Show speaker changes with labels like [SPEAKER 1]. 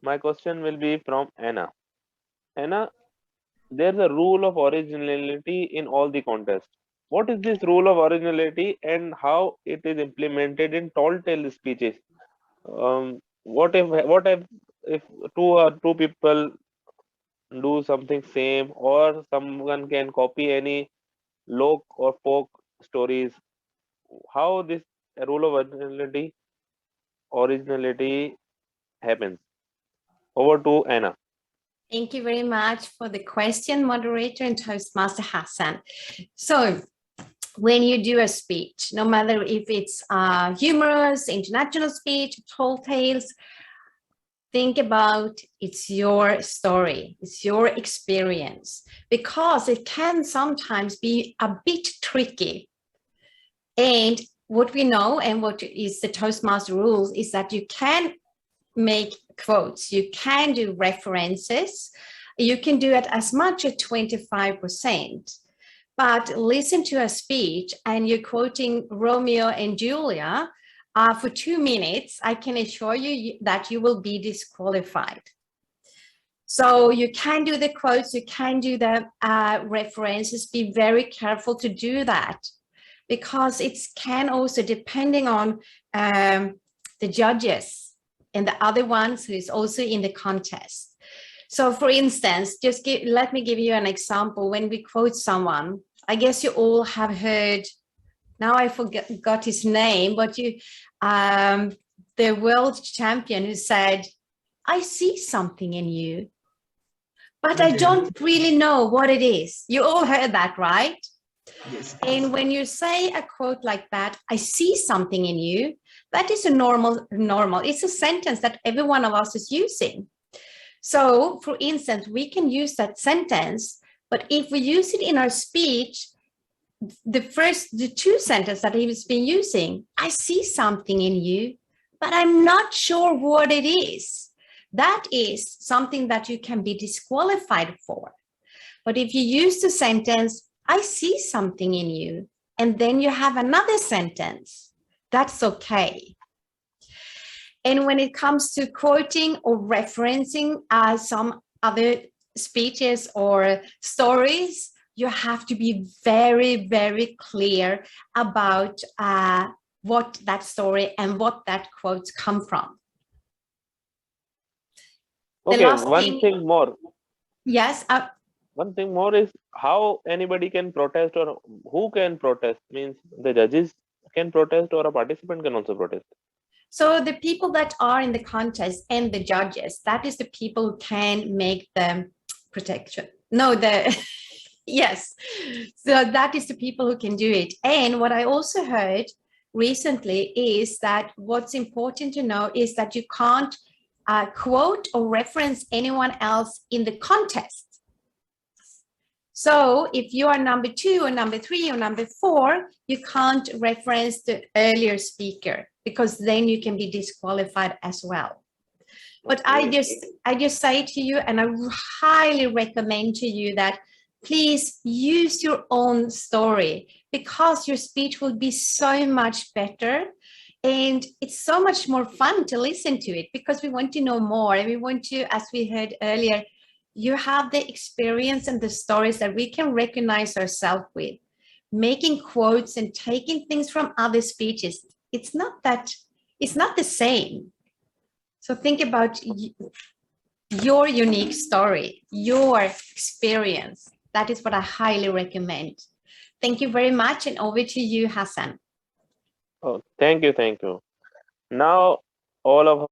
[SPEAKER 1] My question will be from Anna. Anna, there's a rule of originality in all the contests. What is this rule of originality and how it is implemented in tall tale speeches? What if two people do something same, or someone can copy any folk or folk stories? How this rule of originality happens? Over to Anna.
[SPEAKER 2] Thank you very much for the question, moderator and Toastmaster Hassan. So when you do a speech, no matter if it's humorous, international speech, tall tales, think about it's your story, it's your experience, because it can sometimes be a bit tricky. And what we know and what is the Toastmaster rules is that you can make quotes, you can do references, you can do it as much as 25%. But listen to a speech and you're quoting Romeo and Julia for 2 minutes, I can assure you that you will be disqualified. So you can do the quotes, you can do the references, be very careful to do that, because it can also, depending on the judges and the other ones who is also in the contest. So for instance, let me give you an example. When we quote someone, I guess you all have heard, now I forgot his name, but the world champion who said, I see something in you, but I don't really know what it is. You all heard that, right? Yes. And when you say a quote like that, I see something in you, that is a normal, it's a sentence that every one of us is using. So for instance, we can use that sentence, but if we use it in our speech, the two sentences that he's been using, I see something in you, but I'm not sure what it is. That is something that you can be disqualified for. But if you use the sentence, I see something in you, and then you have another sentence, that's okay. And when it comes to quoting or referencing some other speeches or stories, you have to be very, very clear about what that story and what that quotes come from.
[SPEAKER 1] Okay, one thing more.
[SPEAKER 2] Yes.
[SPEAKER 1] One thing more is how anybody can protest, or who can protest. Means the judges can protest or a participant can also protest.
[SPEAKER 2] So the people that are in the contest and the judges, that is the people who can make the protection. No, yes. So that is the people who can do it. And what I also heard recently is that what's important to know is that you can't quote or reference anyone else in the contest. So if you are number 2 or number 3 or number 4, you can't reference the earlier speaker, because then you can be disqualified as well. But I just say to you, and I highly recommend to you that please use your own story, because your speech will be so much better. And it's so much more fun to listen to it, because we want to know more. And we want to, as we heard earlier, you have the experience and the stories that we can recognize ourselves with. Making quotes and taking things from other speeches, it's not the same. So think about your unique story, your experience. That is what I highly recommend. Thank you very much, and over to you, Hassan.
[SPEAKER 1] Oh, thank you. Now all of